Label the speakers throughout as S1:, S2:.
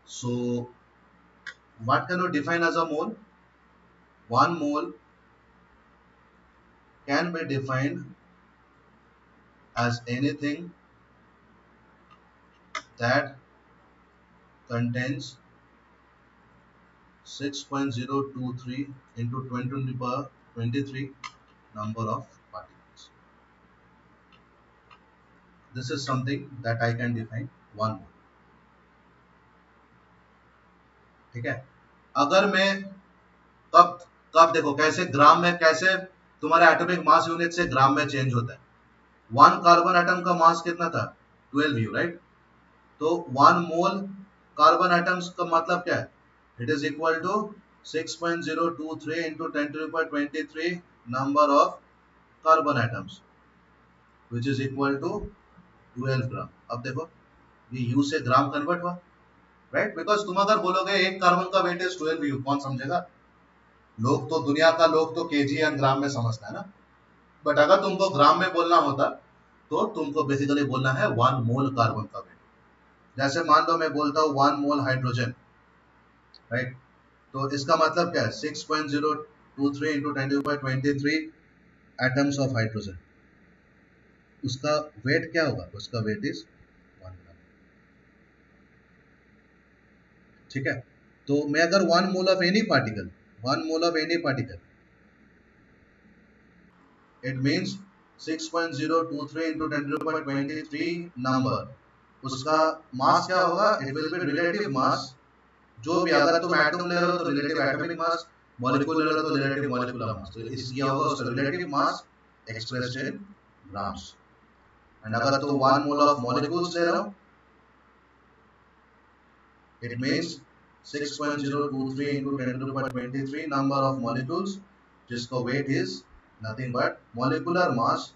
S1: So what can you define as a mole? One mole can be defined as anything that contains 6.023 into 20 to the power 23 number of particles. This is something that I can define one mole. ठीक है? अगर मैं कब कब देखो कैसे ग्राम में कैसे तुम्हारे एटॉमिक मास यूनिट से ग्राम में चेंज होता है. वन कार्बन एटम का मास कितना था? 12 यू, राइट? तो वन मोल कार्बन एटम्स का मतलब क्या है? It is equal to 6.023 into 10 to the power 23 number of carbon atoms, which is equal to 12 ग्राम. अब देखो ये यू से ग्राम कन्वर्ट हुआ, राइट? बिकॉज तुम अगर बोलोगे एक कार्बन का वेट इज 12 यू, कौन समझेगा? लोग तो दुनिया का लोग तो केजी एंड ग्राम में समझता है ना. बट अगर तुमको ग्राम में बोलना होता तो तुमको बेसिकली बोलना है वन मोल कार्बन का वेट. जैसे मान लो मैं बोलता हूँ वन मोल हाइड्रोजन, राइट? तो इसका मतलब क्या है? 6.023 इंटू 10^23 एटम्स ऑफ हाइड्रोजन. उसका वेट क्या होगा? उसका वेट इज 1 ग्राम. ठीक है? तो मैं अगर one mole of any particle, one mole of any particle, it means 6.023 into 10^23 number. उसका मास क्या होगा? It will be relative mass. जो भी अगर तुम एटम ले रहे हो तो रिलेटिव एटॉमिक मास, मॉलिक्यूल ले रहे हो तो रिलेटिव मॉलिक्यूलर मास. तो इस ये होगा उसका relative mass expressed in grams. And अगर तो वन मोल ऑफ मॉलिक्यूल्स ले रहा हूं, it means 6.023 into 10 to the power 23 number of molecules, जिसका weight is nothing but molecular mass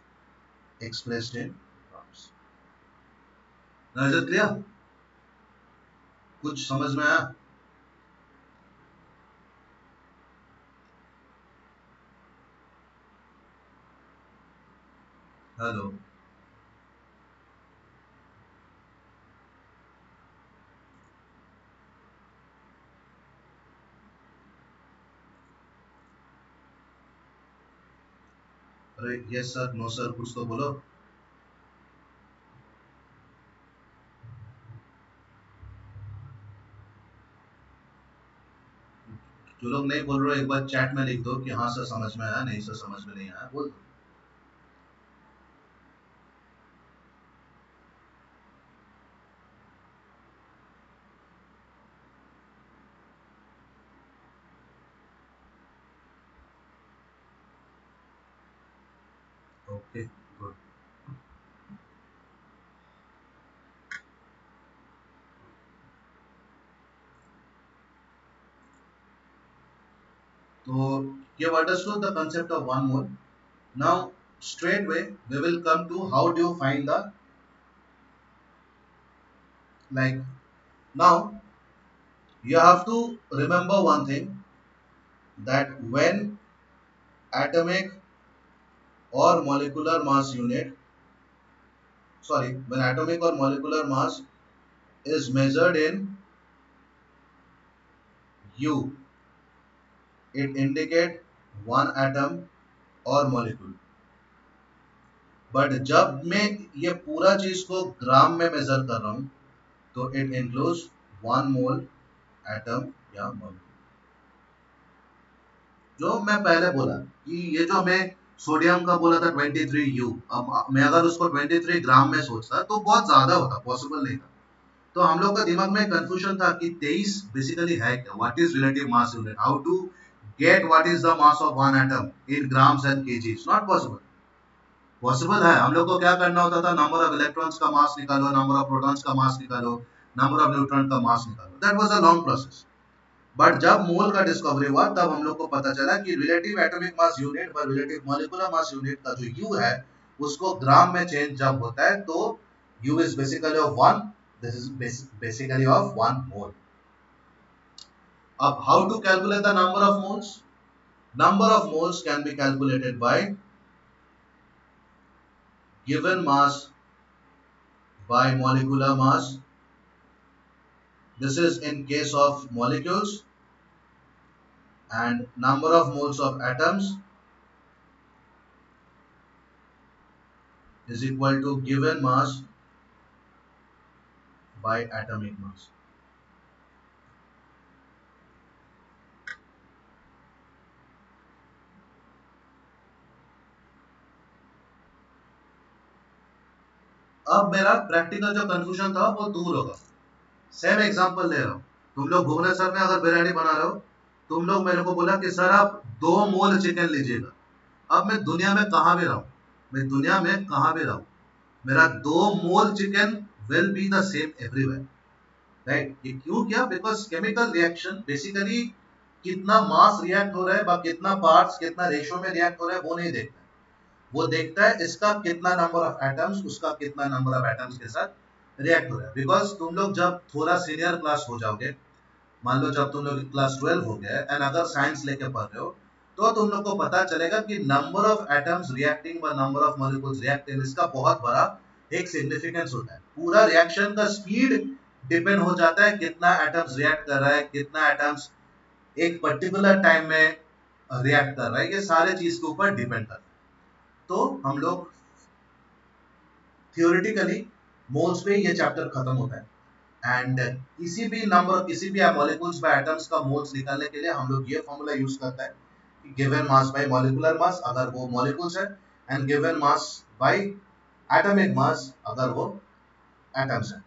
S1: expressed in grams. नजर क्लियर? कुछ समझ में आया? हेलो? अरे यस सर, नो सर, कुछ तो बोलो. जो लोग नहीं बोल रहे हो एक बार चैट में लिख दो कि हाँ सर समझ में आया, नहीं सर समझ में नहीं आया, बोल दो. Okay, good. So you have understood the concept of one mole. Now straightway we will come to how do you find the, like, now you have to remember one thing, that when atomic or molecular mass unit, sorry, when atomic or molecular mass is measured in U, it indicate one atom or molecule. But जब मैं ये पूरा चीज को ग्राम में major कर रहा हूं तो it includes one mole atom या मॉलिक्यूल. जो मैं पहले बोला कि ये जो मैं सोडियम का बोला था 23 यू, अब मैं अगर उसको 23 ग्राम में सोचता तो बहुत ज्यादा होता, पॉसिबल नहीं था. तो हम लोग का दिमाग में कंफ्यूजन था कि 23 बेसिकली है क्या, what is relative mass unit, how to get what is the mass of one atom in grams and kgs. Not possible. Possible है. हम लोग को क्या करना होता था? नंबर ऑफ इलेक्ट्रॉन्स का मास निकालो, नंबर ऑफ प्रोटॉन्स का मास निकालो, नंबर ऑफ न्यूट्रॉन का मास निकालो. That was a long process. But जब मोल का डिस्कवरी हुआ तब हम लोग को पता चला कि रिलेटिव एटॉमिक मास यूनिट पर रिलेटिव मॉलिक्यूलर मास यूनिट का जो यू है उसको ग्राम में चेंज जब होता है तो U is basically of one. This is basically of one mole. अब how to calculate the number of moles? Number of moles can be calculated by given mass by molecular mass This is in case of molecules, and number of moles of atoms is equal to given mass by atomic mass. अब मेरा practical जो confusion था वो दूर होगा। Same example ले रहा हूँ। तुम लोग भुवनेश्वर में अगर बिरयानी बना रहे हो, तुम लोग मेरे को बोला कि सर आप 2 मोल चिकन लीजिएगा। अब मैं दुनिया में कहाँ भी रहूं, मैं दुनिया में कहाँ भी रहूं, मेरा 2 mole chicken will be the same everywhere, right. ये क्यों किया? बिकॉज केमिकल रिएक्शन बेसिकली कितना मास रिएक्ट हो रहा है, कितना पार्ट्स कितना रेशियो में रिएक्ट हो रहा है वो नहीं देखता है। वो देखता है इसका कितना नंबर ऑफ एटम्स, उसका कितना नंबर ऑफ एटम्स के साथ रिएक्ट हो रहा है। बिकॉज तुम लोग जब थोड़ा सीनियर क्लास हो जाओगे, मान लो जब तुम लोग क्लास 12 हो गया एंड अगर साइंस लेके पढ़ रहे हो, तो तुम लोग को पता चलेगा कि नंबर ऑफ एटम्स रिएक्टिंग व नंबर ऑफ मॉलिक्यूल्स रिएक्टिंग, इसका बहुत बड़ा एक सिग्निफिकेंस होता है। पूरा रिएक्शन का स्पीड डिपेंड हो जाता है कितना एटम्स रिएक्ट कर रहा है, कितना एटम्स एक पर्टिकुलर टाइम में रिएक्ट कर रहा है, ये सारे चीज के ऊपर डिपेंड करता है। तो हम लोग थियोरिटिकली मोल्स पे ये चैप्टर खत्म होता है। एंड किसी भी नंबर, किसी भी मॉलिक्यूल्स बाय एटम्स का मोल्स निकालने के लिए हम लोग ये फॉर्मूला यूज करता है कि given mass by molecular mass अगर वो मॉलिक्यूल्स है, and given mass by atomic mass अगर वो एटम्स है।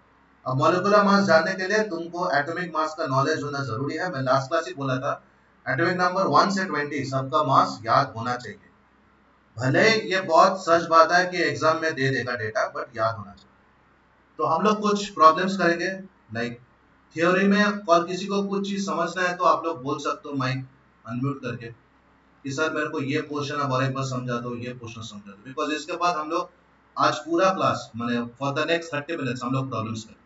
S1: अब मॉलिक्यूलर मास जानने के लिए तुमको एटॉमिक मास का नॉलेज होना जरूरी है। मैं लास्ट क्लास ही बोला था, एटॉमिक नंबर 1 से 20 सबका मास याद होना चाहिए। भले ये बहुत सच बात है कि एग्जाम में दे देगा डेटा, बट याद होना चाहिए। तो हम लोग कुछ प्रॉब्लम्स करेंगे, लाइक थ्योरी में। और किसी को कुछ चीज समझना है तो आप लोग बोल सकते हो माइक अनम्यूट करके कि सर मेरे को ये क्वेश्चन अब और एक बार समझा दो, ये क्वेश्चन समझा दो। बिकॉज इसके बाद हम लोग आज पूरा क्लास मैंने फॉर द नेक्स्ट 30 मिनट्स हम लोग प्रॉब्लम्स करें।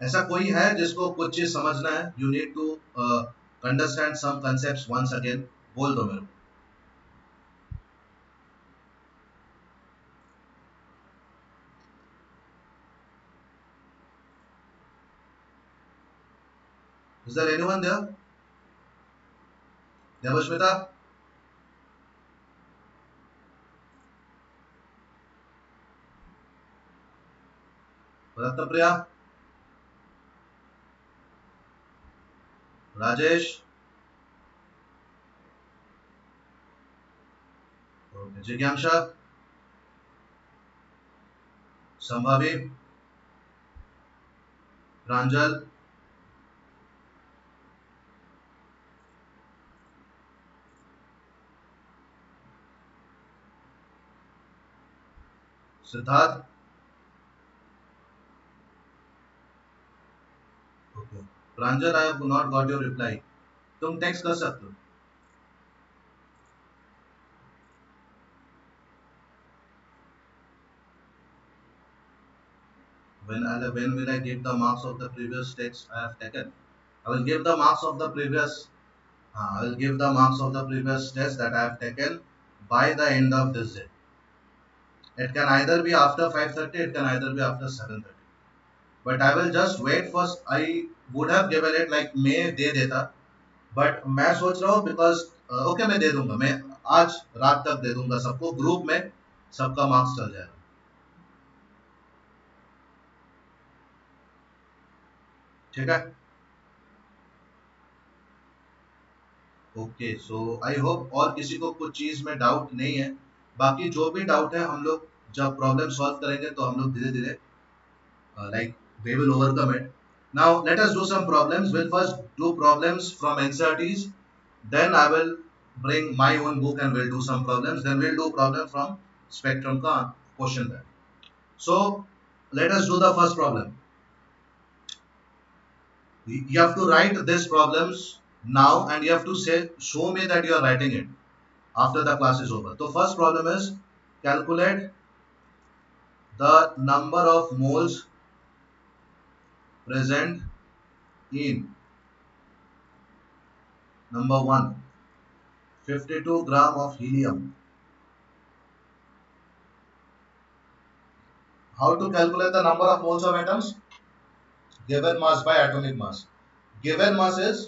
S1: ऐसा कोई है जिसको कुछ चीज समझना है? You need to understand some concepts once again, बोल दो मेरे को। Is there anyone there? Devashmita, Ratnapriya, Rajesh, जिज्ञासा, Sambhavi, Pranjal, Siddharth, okay. Pranjal, I have not got your reply. तुम टेक्स्ट कर सकते हो। When will I give the marks of the previous text I have taken? I will give the marks of the previous. I will give the marks of the previous test that I have taken by the end of this day. It can either be after 5:30, it can either be after 7:30. But I will just wait first. I would have given it like मैं दे देता, but मैं सोच रहा हूँ because okay मैं दे दूंगा, मैं आज रात तक दे दूंगा सबको, ग्रुप में सबका मार्क्स चल जाएगा। ठीक है? ओके, सो आई होप और किसी को कुछ चीज में डाउट नहीं है। बाकी जो भी डाउट है हम लोग जब प्रॉब्लम सॉल्व करेंगे तो हम लोग धीरे धीरे like we will overcome it. Now let us do some problems. We'll first do problems from NCERTs, then I will bring my own book and we'll do some problems, then we'll do problem from Spectrum ka question bank. So let us do the first problem. You have to write these problems now and you have to say show me that you are writing it after the class is over. So first problem is calculate the number of moles present in number 1 52 gram of helium. How to calculate the number of moles of atoms? Given mass by atomic mass. Given mass is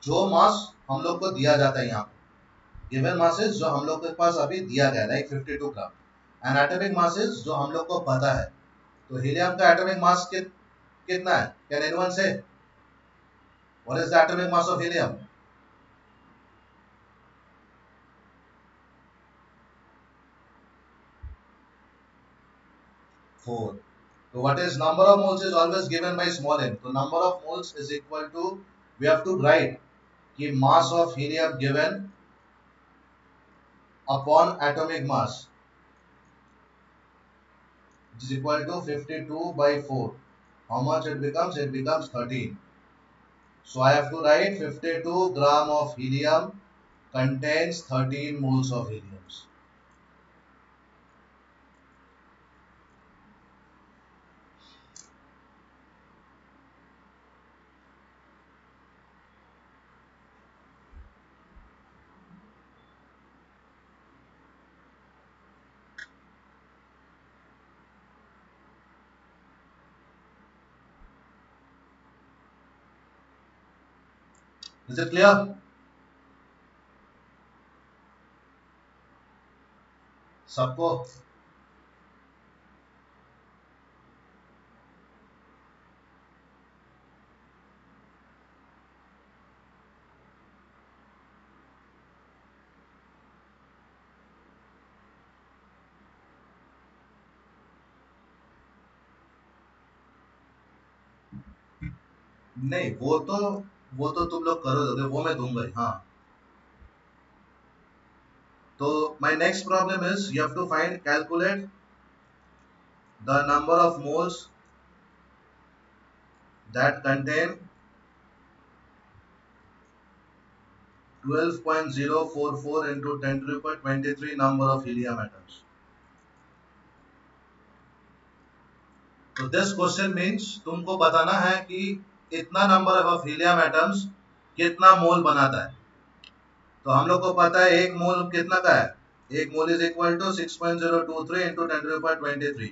S1: जो मास हम लोग को दिया जाता है यहाँ पे. Given mass is जो हम लोग के पास अभी दिया गया, like 52 gram. And atomic mass is जो हम लोग को पता है. तो हीलियम का atomic mass कितना है? Can anyone say? What is the atomic mass of helium? 4. So what is number of moles is always given by small n. So number of moles is equal to, we have to write कि mass of helium given upon atomic mass is equal to 52 by 4. How much it becomes? It becomes 13. So I have to write 52 gram of helium contains 13 moles of helium. Is it clear? सबको? नहीं, वो तो तुम लोग करो दोगे, वो मैं दूंगा ही. हाँ. तो my next problem is you have to calculate the number of moles that contain 12.044 into 10 to the power 23 number of helium atoms. तो this question means तुमको बताना है कि इतना number of helium atoms कितना मोल बनाता है. तो हम लोग को पता है एक मोल कितना का है. एक mole is equal to 6.023 into 10 to the power 23.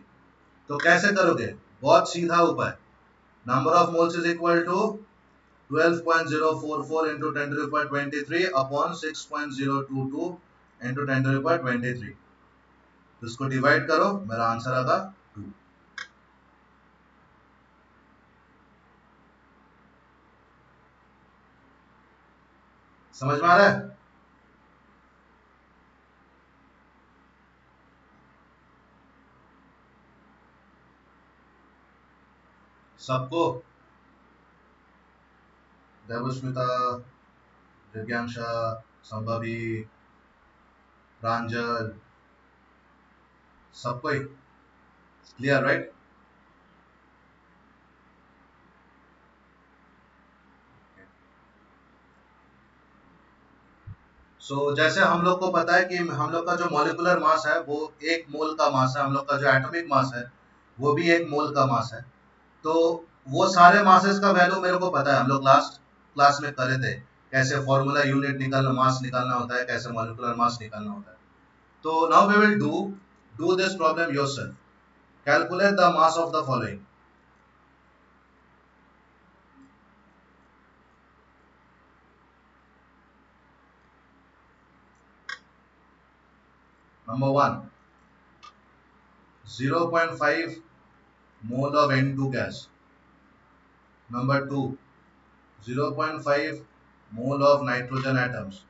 S1: तो कैसे करोगे? बहुत सीधा उपाय. Number of moles is equal to 12.044 into 10 to the power 23 upon 6.022 into 10 to the power 23. इसको डिवाइड करो, मेरा आंसर आएगा 2. समझ में आ रहा है? सबको? देवस्मिता, दिव्यांशा, संभवी, प्रांजल, सबको ही क्लियर, राइट? सो जैसे हम लोग को पता है कि हम लोग का जो मॉलिक्यूलर मास है वो एक मोल का मास है, हम लोग का जो एटॉमिक मास है वो भी एक मोल का मास है. तो वो सारे मासेस का वैल्यू मेरे को पता है, हम लोग लास्ट क्लास में करे थे कैसे फॉर्मूला यूनिट निकालना, मास निकालना होता है, कैसे मॉलिक्यूलर मास निकालना होता है. तो now we will do this problem yourself. Calculate the mass of the following. Number 1, 0.5 mole of N2 gas. Number 2, 0.5 mole of nitrogen atoms.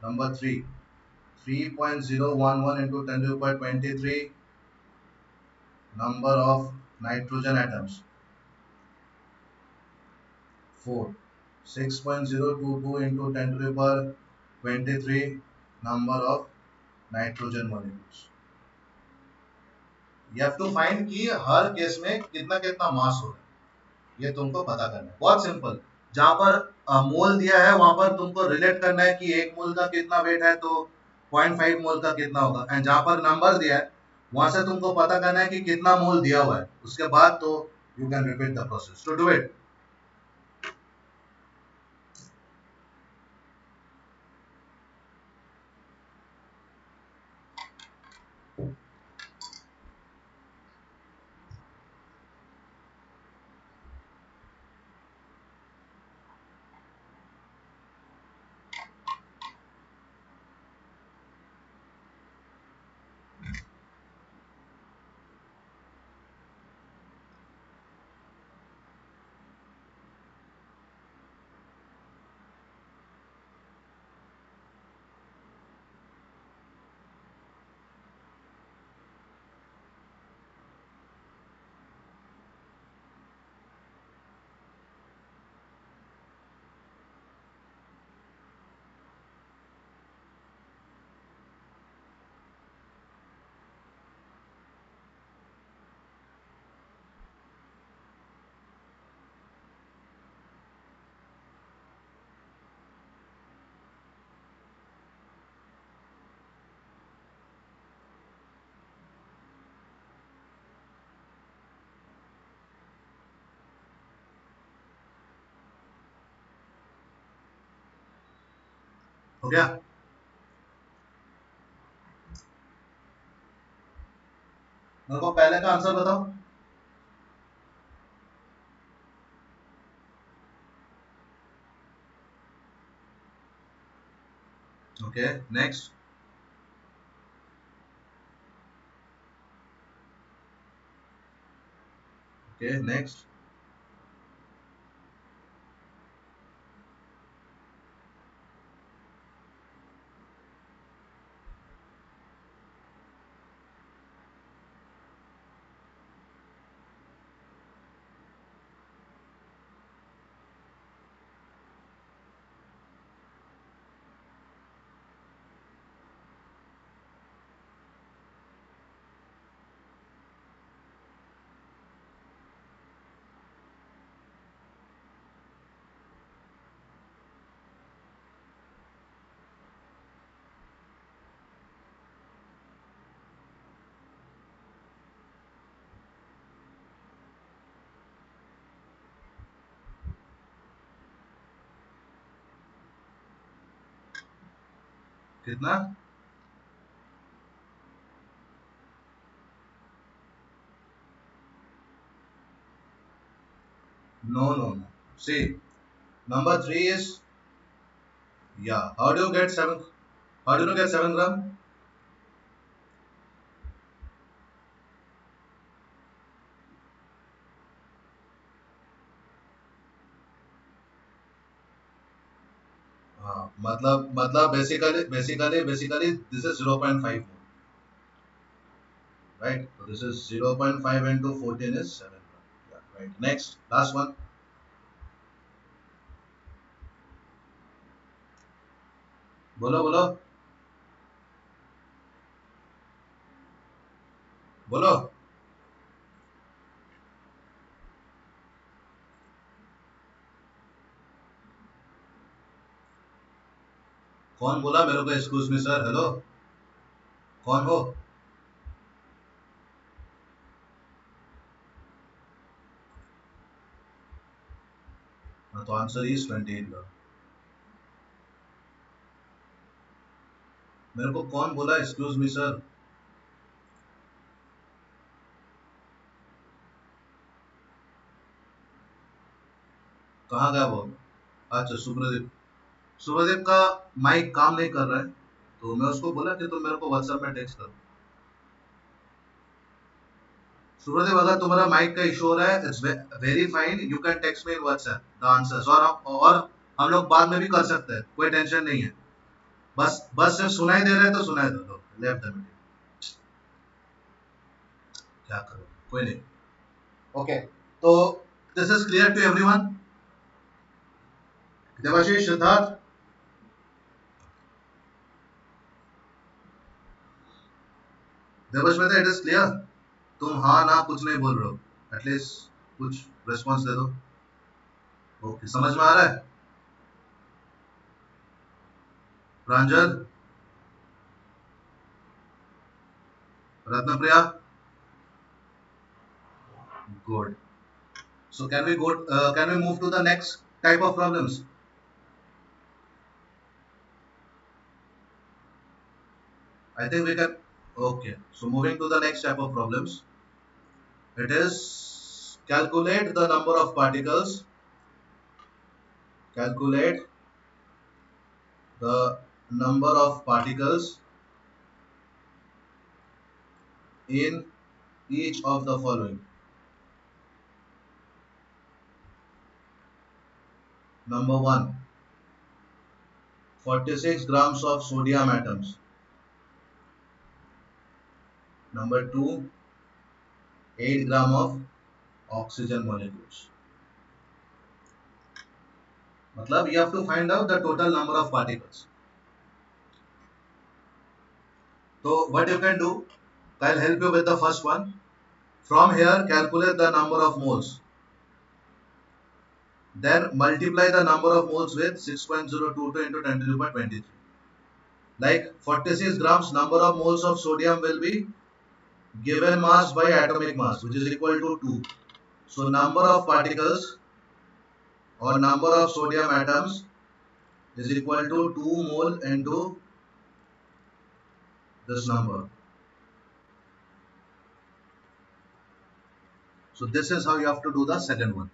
S1: Number 3, 3.011 into 10 to the power 23 number of nitrogen atoms. 4, 6.022 into 10 to the power 23 number of nitrogen molecules. You have to find कि हर case में कितना कितना मास हो रहा है, ये तुमको पता करना है. बहुत सिंपल. जहां पर मोल दिया है वहां पर तुमको रिलेट करना है कि एक मोल का कितना वेट है तो 0.5 मोल का कितना होगा. एंड जहां पर नंबर दिया है वहां से तुमको पता करना है कि कितना मोल दिया हुआ है. उसके बाद तो you can repeat the process to do it. हो गया? मेरे को पहले का आंसर बताओ। Okay, next. Okay, next. कितना? No, no, no. See, number three is, yeah. How do you get seven? How do you get 7 gram? मतलब basically this is 0.5, right? So this is 0.5 into 14 is 7 gram. Yeah, right. Next, last one. बोलो बोलो बोलो। कौन बोला मेरे को excuse me sir? Hello, कौन हो? हाँ, तो आंसर इज 28 gram। मेरे को कौन बोला एक्सक्यूज मी सर? कहाँ गया वो? अच्छा, सुब्रदीप। सुब्रदीप का माइक काम नहीं कर रहा है, तो मैं उसको बोला कि तुम मेरे को व्हाट्सएप में टेक्स्ट करो। सुब्रदीप, अगर तुम्हारा माइक का इशू हो रहा है, it's very fine, you can text me in WhatsApp the answers, और हम लोग बाद में भी कर सकते हैं, कोई टेंशन नहीं है। बस बस सिर्फ सुनाई दे रहा है तो सुनाई दो, लेफ्ट द मीटिंग। क्या करो, कोई नहीं। ओके, तो this is clear to everyone? Devashish, Siddharth, Devashweta, it is clear? तुम हाँ ना कुछ नहीं बोल रहे हो, एटलीस्ट कुछ रिस्पॉन्स दे दो। ओके, समझ में आ रहा है? प्रांजल, Ratnapriya, good. So can we move to the next type of problems? I think we can. Okay. So moving to the next type of problems, it is calculate the number of particles. Calculate the number of particles in each of the following. Number one, 46 grams of sodium atoms. Number two, 8 gram of oxygen molecules. मतलब you have to find out the total number of particles. So what you can do, I'll help you with the first one. From here, calculate the number of moles. Then multiply the number of moles with 6.022 into 10 to the power 23. Like 46 grams, number of moles of sodium will be given mass by atomic mass, which is equal to 2. So number of particles or number of sodium atoms is equal to 2 mole into this number. So this is how you have to do the second one.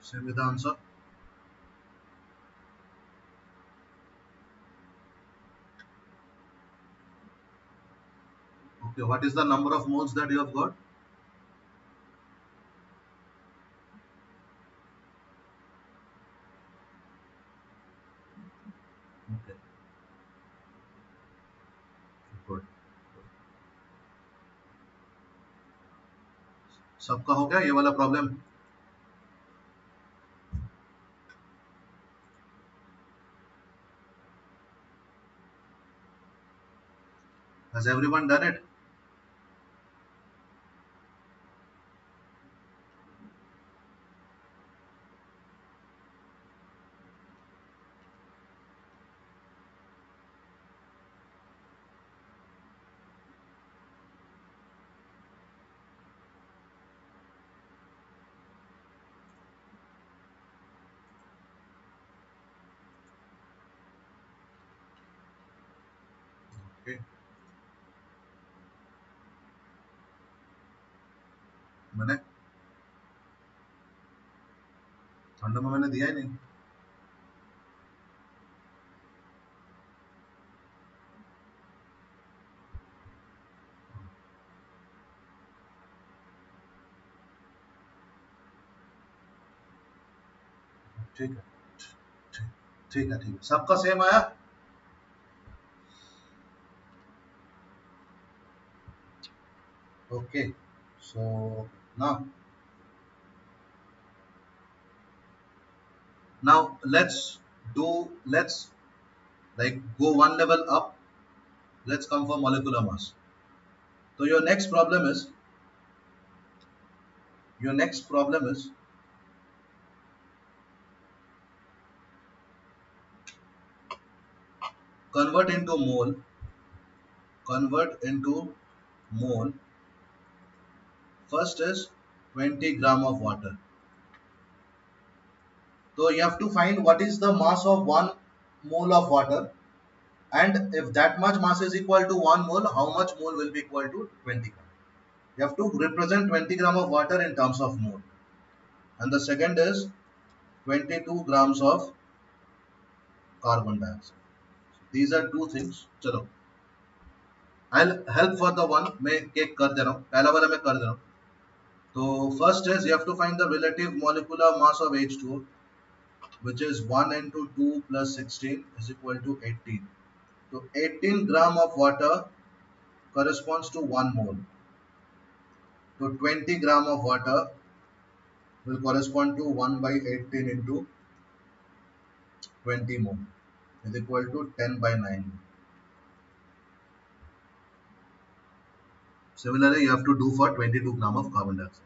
S1: Same with the answer. Okay, what is the number of moles that you have got? Okay, good. सबका हो गया ये वाला problem? Has everyone done it? Okay. मैंने ठंड में मैंने दिया ही नहीं. ठीक है, ठीक ठीक है, ठीक है. सबका सेम आया? Okay. So now, now let's like go one level up. Let's come for molecular mass. So your next problem is convert into mole, convert into mole. First is 20 gram of water. So you have to find what is the mass of 1 mole of water, and if that much mass is equal to 1 mole, how much mole will be equal to 20 gram? You have to represent 20 gram of water in terms of mole. And the second is 22 grams of carbon dioxide. These are two things. चलो, I'll help for the one. मैं cake कर दे रहा हूँ, पहला वाला मैं कर दे रहा हूँ. तो first is you have to find the relative molecular mass of H2O, which is 1 into 2 plus 16 is equal to 18. So 18 gram of water corresponds to 1 mole. So 20 gram of water will correspond to 1 by 18 into 20 mole is equal to 10 by 9. Similarly, you have to do for 22 gram of carbon dioxide.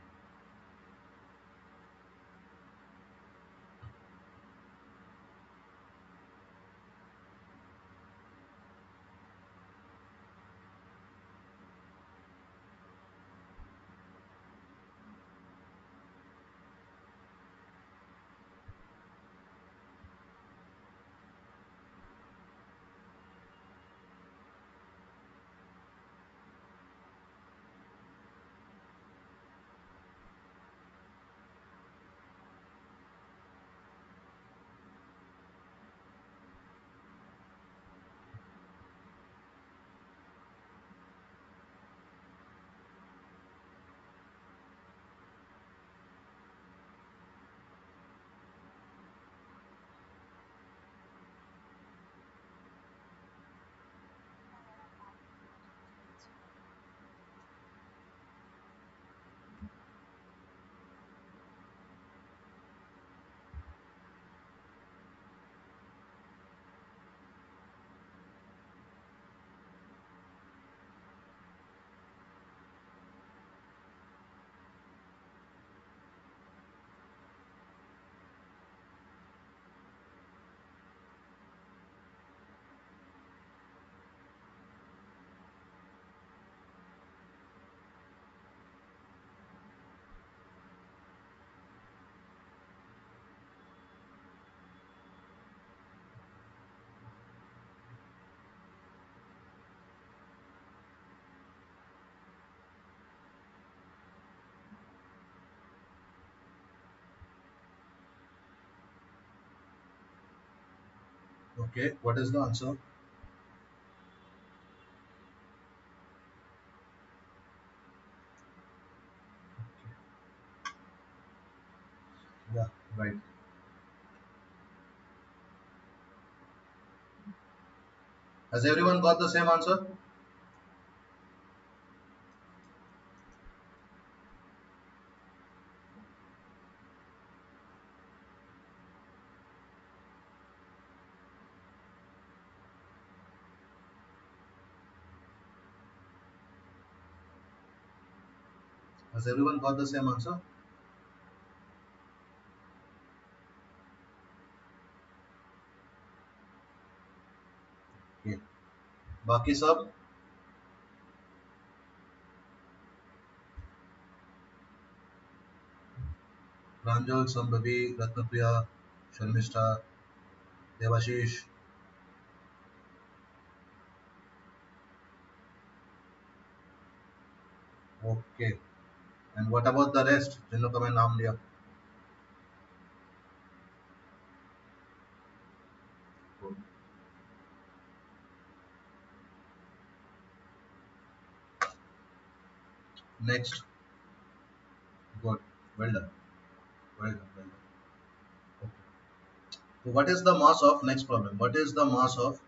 S1: Okay, what is the answer? Yeah, right. Has everyone got the same answer? Has everyone got the same answer? Okay. बाकी सब प्रांजल, Shambhavi, Ratnapriya, Sharmishtha, Debashish. Okay. And what about the rest जिन लोग का मैं नाम लिया? Good. Next. Good. Well done. Well done. Well done. Okay. So what is the mass of, next problem, what is the mass of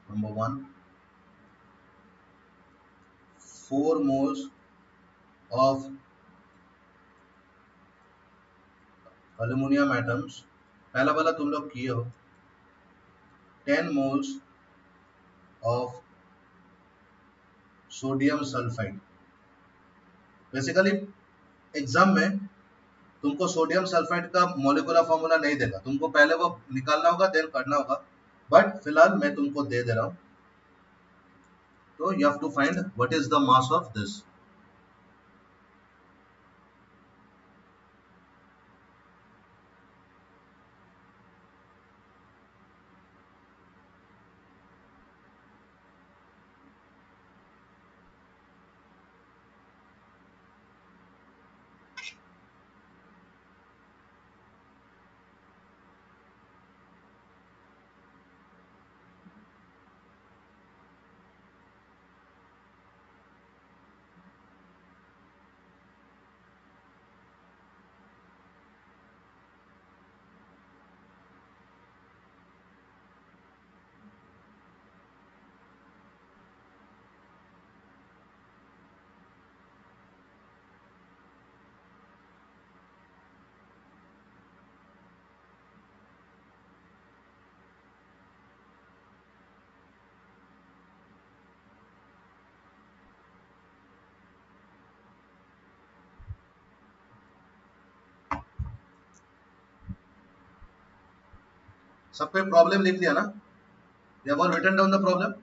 S1: number 1, 4 moles of aluminum atoms. पहला वाला तुम लोग किए हो. 10 moles of sodium sulphide. Basically exam में तुमको sodium sulphide का molecular formula नहीं देगा, तुमको पहले वो निकालना होगा, देन करना होगा. बट फिलहाल मैं तुमको दे दे रहा हूं. तो you have to find what is the mass of this. सब पे प्रॉब्लम लिख दिया ना? You have all written down the problem?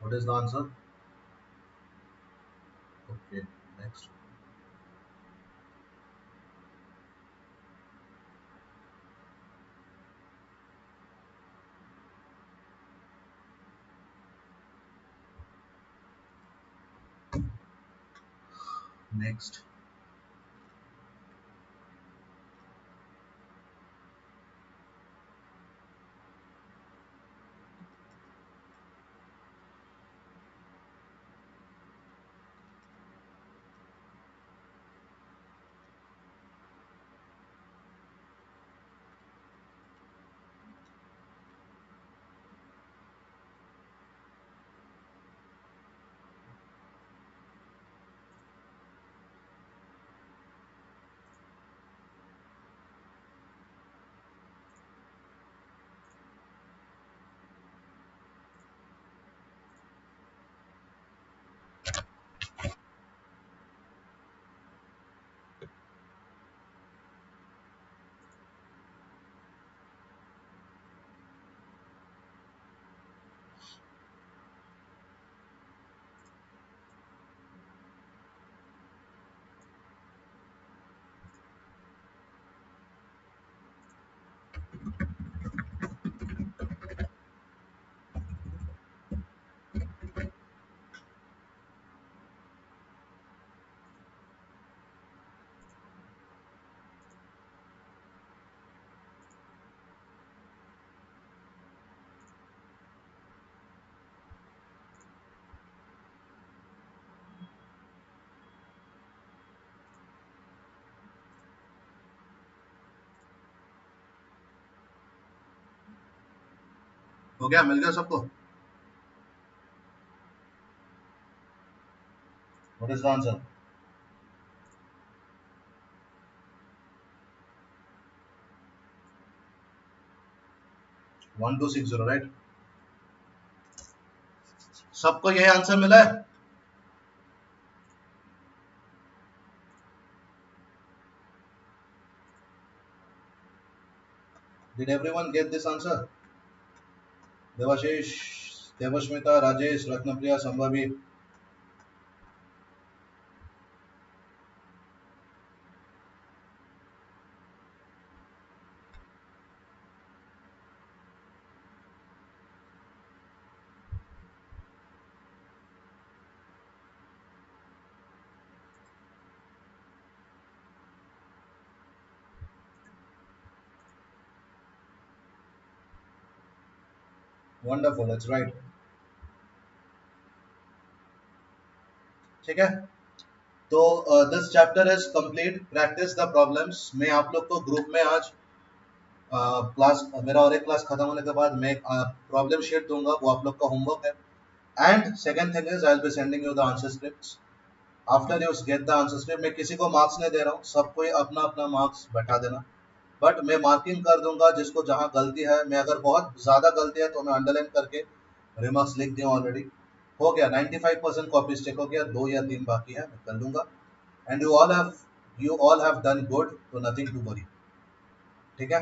S1: What is the answer? Okay, next. Next. हो गया? मिल गया सबको? What is the answer? 1260, right? सबको यही आंसर मिला है? Did everyone get this answer? Debashish, Devasmita, Rajesh, Ratnapriya, Shambhavi. Wonderful, that's right. ठीक है, तो this chapter is complete. Practice the problems. मैं आप लोग को ग्रुप में आज क्लास, मेरा और एक क्लास खत्म होने के बाद मैं प्रॉब्लम शीट दूंगा, वो आप लोग का होमवर्क है. And second thing is I will be sending you the answer scripts. After you get the answer script, मैं किसी को मार्क्स नहीं दे रहा हूँ, सबको अपना अपना मार्क्स बैठा देना. बट मैं मार्किंग कर दूंगा जिसको जहाँ गलती है. मैं अगर बहुत ज़्यादा गलती है तो मैं अंडरलाइन करके रिमार्क्स लिख दिया ऑलरेडी. हो गया 95% कॉपीज चेक हो गया, 2 या 3 बाकी है, मैं कर लूंगा. And you all have done good, तो नथिंग टू वरी. ठीक है.